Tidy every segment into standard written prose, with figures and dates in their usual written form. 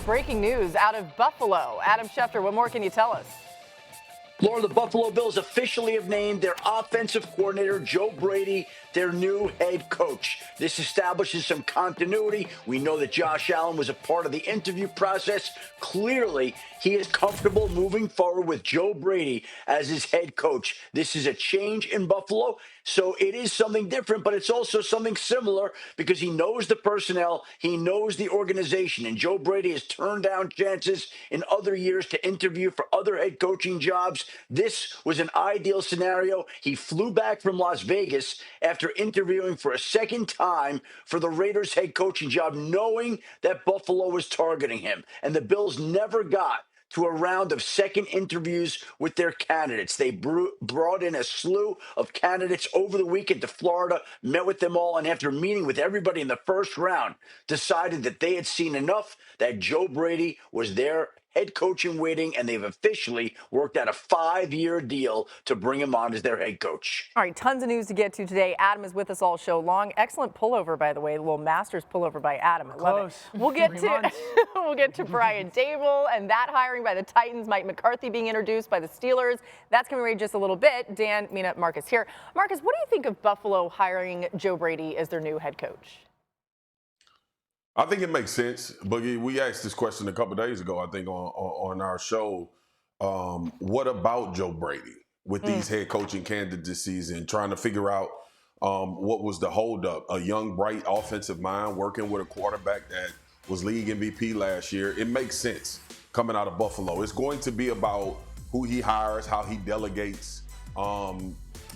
breaking news out of Buffalo. Adam Schefter, what more can you tell us? Laura, the Buffalo Bills officially have named their offensive coordinator, Joe Brady, their new head coach. This establishes some continuity. We know that Josh Allen was a part of the interview process. Clearly, he is comfortable moving forward with Joe Brady as his head coach. This is a change in Buffalo, so it is something different, but it's also something similar because he knows the personnel, he knows the organization, and Joe Brady has turned down chances in other years to interview for other head coaching jobs. This was an ideal scenario. He flew back from Las Vegas after interviewing for a second time for the Raiders head coaching job, knowing that Buffalo was targeting him. And the Bills never got to a round of second interviews with their candidates. They brought in a slew of candidates over the weekend to Florida, met with them all, and after meeting with everybody in the first round, decided that they had seen enough, that Joe Brady was their head coach in waiting, and they've officially worked out a 5-year deal to bring him on as their head coach. All right, tons of news to get to today. Adam is with us all show long. Excellent pullover, by the way, a little Masters pullover by Adam. I love it. We'll get to Brian Daboll and that hiring by the Titans. Mike McCarthy being introduced by the Steelers. That's coming right just a little bit. Dan, Mina, Marcus here. Marcus, what do you think of Buffalo hiring Joe Brady as their new head coach? I think it makes sense. Boogie, we asked this question a couple of days ago, I think, on our show. What about Joe Brady with these head coaching candidates this season, trying to figure out what was the holdup? A young, bright offensive mind working with a quarterback that was league MVP last year. It makes sense coming out of Buffalo. It's going to be about who he hires, how he delegates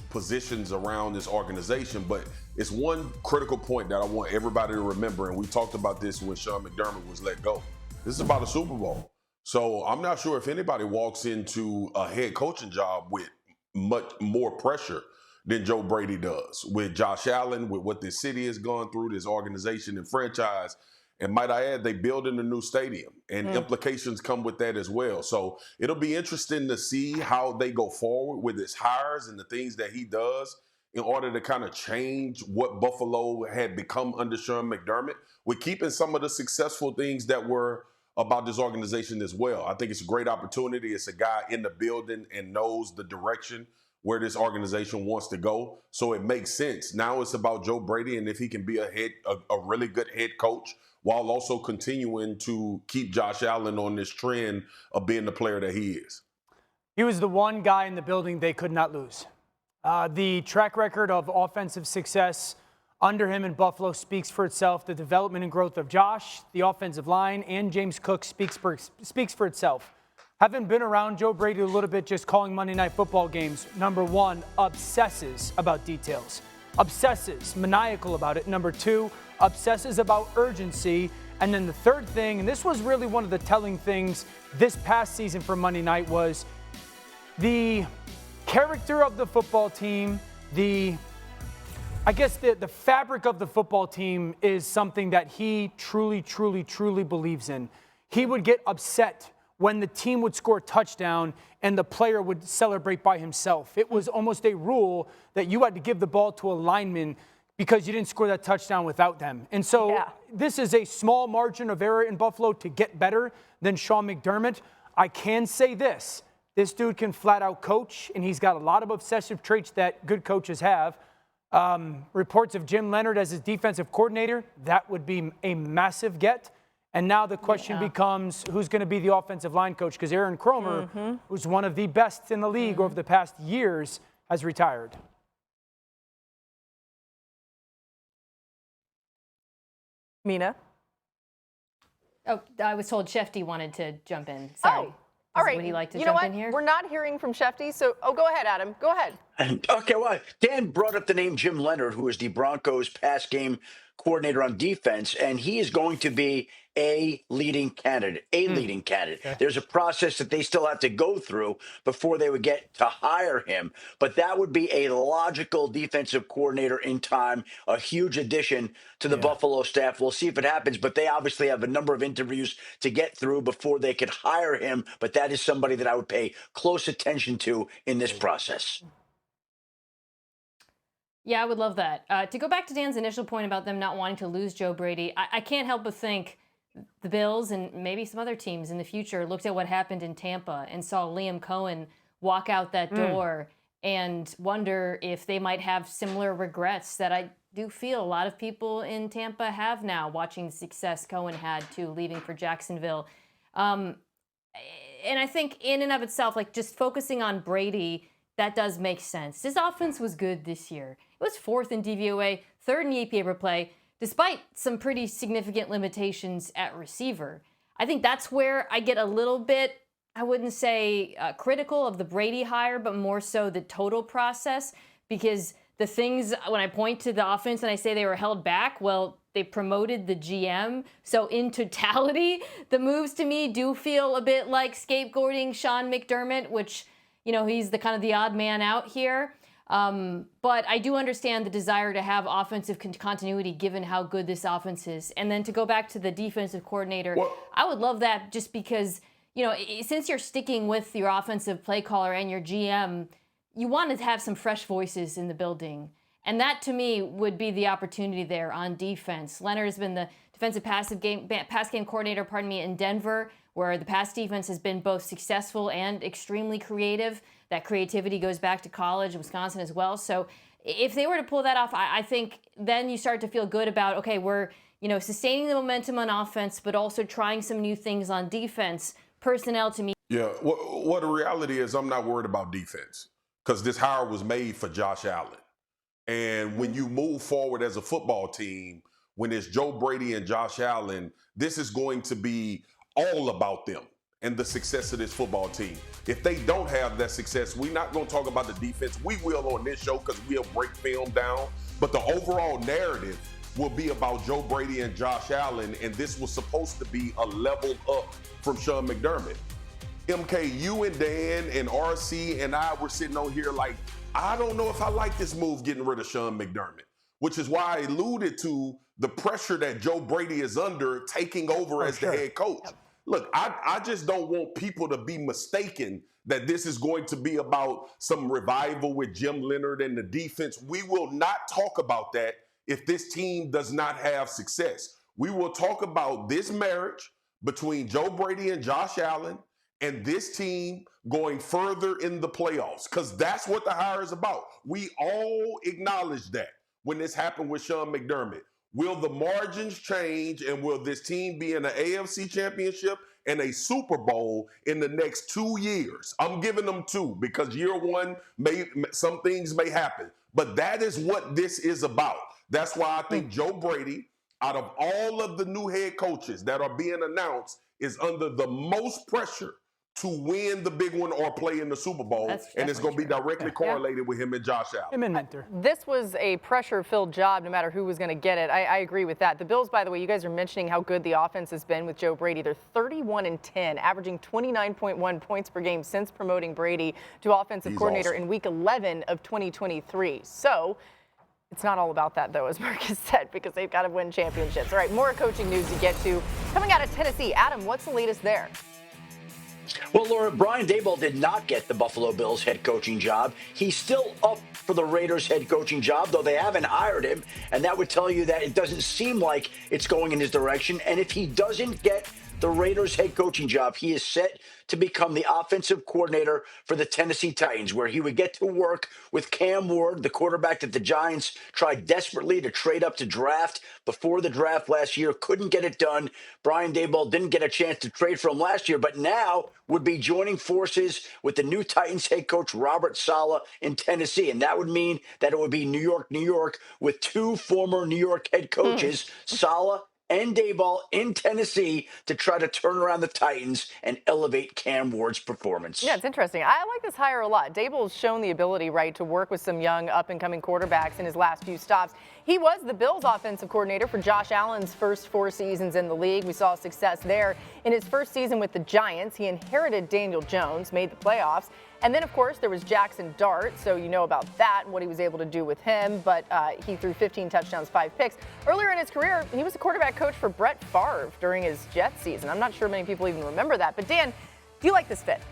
positions around this organization, but it's one critical point that I want everybody to remember, and we talked about this when Sean McDermott was let go. This is about a Super Bowl. So I'm not sure if anybody walks into a head coaching job with much more pressure than Joe Brady does. With Josh Allen, with what this city has gone through, this organization and franchise, and might I add, they building a new stadium, and implications come with that as well. So it'll be interesting to see how they go forward with his hires and the things that he does in order to kind of change what Buffalo had become under Sean McDermott, with keeping some of the successful things that were about this organization as well. I think it's a great opportunity. It's a guy in the building and knows the direction where this organization wants to go. So it makes sense. Now it's about Joe Brady and if he can be a really good head coach while also continuing to keep Josh Allen on this trend of being the player that he is. He was the one guy in the building they could not lose. The track record of offensive success under him in Buffalo speaks for itself. The development and growth of Josh, the offensive line, and James Cook speaks for itself. Having been around Joe Brady a little bit, just calling Monday Night Football games, number one, obsesses about details. Obsesses, maniacal about it. Number two, obsesses about urgency. And then the third thing, and this was really one of the telling things this past season for Monday night, was the character of the football team, the fabric of the football team is something that he truly, truly, truly believes in. He would get upset when the team would score a touchdown and the player would celebrate by himself. It was almost a rule that you had to give the ball to a lineman because you didn't score that touchdown without them. And so this is a small margin of error in Buffalo to get better than Sean McDermott. I can say this dude can flat out coach, and he's got a lot of obsessive traits that good coaches have. Reports of Jim Leonard as his defensive coordinator, that would be a massive get. And now the question becomes, who's going to be the offensive line coach? Because Aaron Kromer, who's one of the best in the league over the past years, has retired. Mina? Oh, I was told Schefter wanted to jump in. Sorry. Oh, all right. Would he like to you know jump what? in here? We're not hearing from Schefter, so go ahead, Adam. Go ahead. Okay, well, Dan brought up the name Jim Leonard, who is the Broncos pass game coordinator on defense, and he is going to be a leading candidate. Okay. There's a process that they still have to go through before they would get to hire him, but that would be a logical defensive coordinator in time, a huge addition to the Buffalo staff. We'll see if it happens, but they obviously have a number of interviews to get through before they could hire him, but that is somebody that I would pay close attention to in this process. Yeah, I would love that. To go back to Dan's initial point about them not wanting to lose Joe Brady, I can't help but think the Bills and maybe some other teams in the future looked at what happened in Tampa and saw Liam Cohen walk out that door and wonder if they might have similar regrets that I do feel a lot of people in Tampa have now, watching the success Cohen had too, leaving for Jacksonville. And I think in and of itself, like just focusing on Brady, that does make sense. His offense was good this year. It was 4th in DVOA, 3rd in EPA per play, despite some pretty significant limitations at receiver. I think that's where I get a little bit, I wouldn't say critical of the Brady hire, but more so the total process, because the things, when I point to the offense and I say they were held back, well, they promoted the GM. So in totality, the moves to me do feel a bit like scapegoating Sean McDermott, which, you know, he's the kind of the odd man out here. But I do understand the desire to have offensive continuity given how good this offense is. And then to go back to the defensive coordinator, I would love that just because, you know, since you're sticking with your offensive play caller and your GM, you want to have some fresh voices in the building. And that, to me, would be the opportunity there on defense. Leonard has been the defensive pass game coordinator, in Denver, where the pass defense has been both successful and extremely creative. That creativity goes back to college, Wisconsin as well. So if they were to pull that off, I think then you start to feel good about, okay, we're, you know, sustaining the momentum on offense, but also trying some new things on defense. Personnel, to me. Yeah, what the reality is, I'm not worried about defense because this hire was made for Josh Allen. And when you move forward as a football team, when it's Joe Brady and Josh Allen, this is going to be all about them and the success of this football team. If they don't have that success, we're not going to talk about the defense. We will on this show because we'll break film down. But the overall narrative will be about Joe Brady and Josh Allen, and this was supposed to be a level up from Sean McDermott. MK, you and Dan and RC and I were sitting on here like, I don't know if I like this move getting rid of Sean McDermott, which is why I alluded to the pressure that Joe Brady is under taking over as the head coach. Yep. Look, I just don't want people to be mistaken that this is going to be about some revival with Jim Leonard and the defense. We will not talk about that if this team does not have success. We will talk about this marriage between Joe Brady and Josh Allen and this team going further in the playoffs, because that's what the hire is about. We all acknowledge that when this happened with Sean McDermott. Will the margins change, and will this team be in an AFC championship and a Super Bowl in the next 2 years? I'm giving them 2 because year one, some things may happen. But that is what this is about. That's why I think Joe Brady, out of all of the new head coaches that are being announced, is under the most pressure to win the big one or play in the Super Bowl, and it's going to be directly correlated with him and Josh Allen. Him and Mentor. This was a pressure-filled job no matter who was going to get it. I agree with that. The Bills, by the way, you guys are mentioning how good the offense has been with Joe Brady. They're 31-10, averaging 29.1 points per game since promoting Brady to offensive coordinator in Week 11 of 2023. So it's not all about that, though, as Marcus said, because they've got to win championships. All right, more coaching news to get to. Coming out of Tennessee, Adam, what's the latest there? Well, Laura, Brian Daboll did not get the Buffalo Bills head coaching job. He's still up for the Raiders head coaching job, though they haven't hired him. And that would tell you that it doesn't seem like it's going in his direction. And if he doesn't get the Raiders head coaching job, he is set to become the offensive coordinator for the Tennessee Titans, where he would get to work with Cam Ward, the quarterback that the Giants tried desperately to trade up to draft before the draft last year. Couldn't get it done. Brian Daboll didn't get a chance to trade for him last year, but now would be joining forces with the new Titans head coach Robert Saleh in Tennessee. And that would mean that it would be New York, with 2 former New York head coaches, Saleh and Daboll, in Tennessee to try to turn around the Titans and elevate Cam Ward's performance. Yeah, it's interesting. I like this hire a lot. Daboll's shown the ability, right, to work with some young up-and-coming quarterbacks in his last few stops. He was the Bills offensive coordinator for Josh Allen's first 4 seasons in the league. We saw success there. In his first season with the Giants, he inherited Daniel Jones, made the playoffs. And then, of course, there was Jackson Dart, so you know about that and what he was able to do with him. But he threw 15 touchdowns, 5 picks. Earlier in his career, he was a quarterback coach for Brett Favre during his Jets season. I'm not sure many people even remember that. But, Dan, do you like this fit?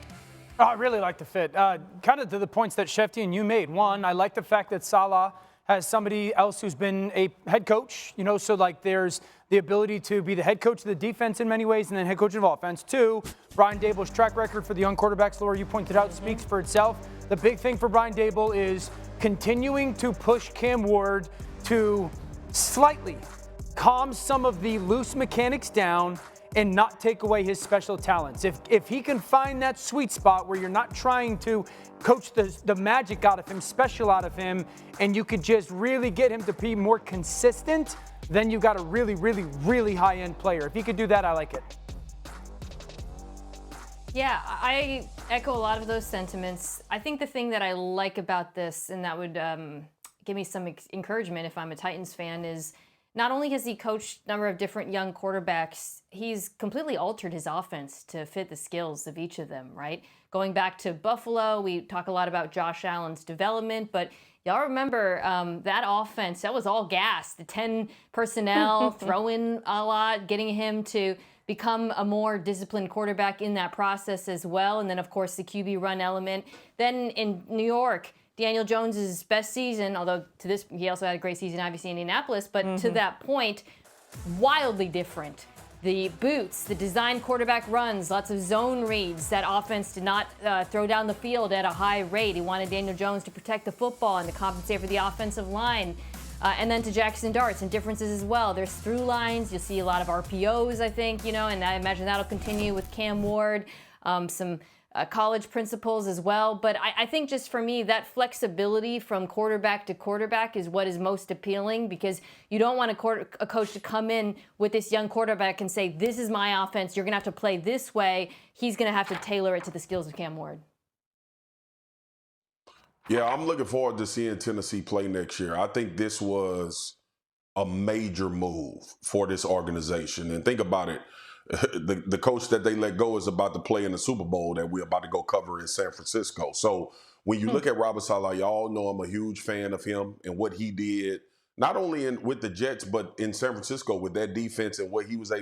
Oh, I really like the fit. Kind of to the points that Schefter and you made. One, I like the fact that Saleh has somebody else who's been a head coach, so like there's the ability to be the head coach of the defense in many ways and then head coach of offense. 2, Brian Daboll's track record for the young quarterbacks, Laura, you pointed out, speaks for itself. The big thing for Brian Daboll is continuing to push Cam Ward to slightly calm some of the loose mechanics down and not take away his special talents. If he can find that sweet spot where you're not trying to coach the magic out of him, special out of him, and you could just really get him to be more consistent, then you've got a really, really, really high-end player. If he could do that, I like it. Yeah, I echo a lot of those sentiments. I think the thing that I like about this, and that would give me some encouragement if I'm a Titans fan, is not only has he coached a number of different young quarterbacks, he's completely altered his offense to fit the skills of each of them, right? Going back to Buffalo, we talk a lot about Josh Allen's development, but y'all remember that offense, that was all gas. The 10 personnel, throwing a lot, getting him to become a more disciplined quarterback in that process as well. And then, of course, the QB run element. Then in New York, Daniel Jones's best season, although he also had a great season, obviously, in Indianapolis, but to that point, wildly different. The boots, the designed quarterback runs, lots of zone reads. That offense did not throw down the field at a high rate. He wanted Daniel Jones to protect the football and to compensate for the offensive line. And then to Jackson Darts and differences as well. There's through lines. You'll see a lot of RPOs, I think, and I imagine that'll continue with Cam Ward. Some college principles as well. But I think just for me, that flexibility from quarterback to quarterback is what is most appealing, because you don't want a coach to come in with this young quarterback and say, this is my offense, you're going to have to play this way. He's going to have to tailor it to the skills of Cam Ward. Yeah, I'm looking forward to seeing Tennessee play next year. I think this was a major move for this organization. And think about it. The coach that they let go is about to play in the Super Bowl that we're about to go cover in San Francisco. So when you look at Robert Saleh, y'all know I'm a huge fan of him and what he did, not only with the Jets, but in San Francisco with that defense and what he was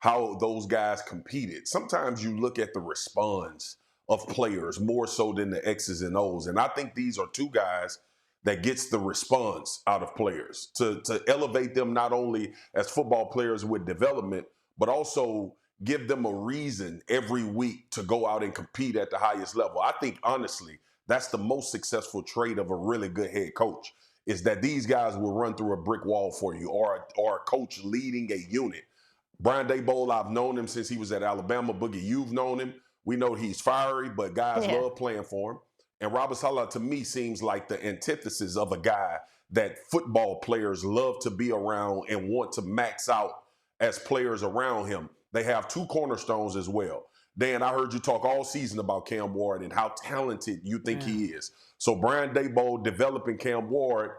how those guys competed. Sometimes you look at the response of players more so than the X's and O's. And I think these are two guys that gets the response out of players to elevate them not only as football players with development, but also give them a reason every week to go out and compete at the highest level. I think, honestly, that's the most successful trait of a really good head coach, is that these guys will run through a brick wall for you, or a coach leading a unit. Brian Daboll, I've known him since he was at Alabama. Boogie, you've known him. We know he's fiery, but guys love playing for him. And Robert Saleh, to me, seems like the antithesis of a guy that football players love to be around and want to max out as players around him. They have two cornerstones as well. Dan, I heard you talk all season about Cam Ward and how talented you think he is. So Brian Daboll developing Cam Ward,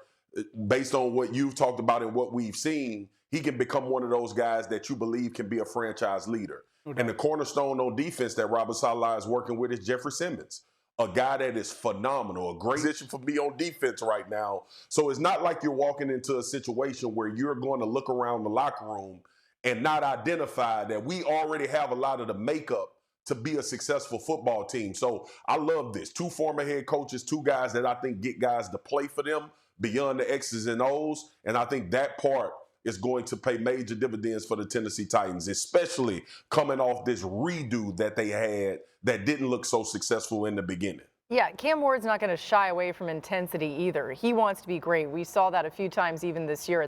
based on what you've talked about and what we've seen, he can become one of those guys that you believe can be a franchise leader. Okay. And the cornerstone on defense that Robert Saleh is working with is Jeffrey Simmons, a guy that is phenomenal, a great position for me on defense right now. So it's not like you're walking into a situation where you're going to look around the locker room and not identify that we already have a lot of the makeup to be a successful football team. So I love this. Two former head coaches, two guys that I think get guys to play for them beyond the X's and O's. And I think that part is going to pay major dividends for the Tennessee Titans, especially coming off this redo that they had that didn't look so successful in the beginning. Yeah, Cam Ward's not going to shy away from intensity either. He wants to be great. We saw that a few times even this year.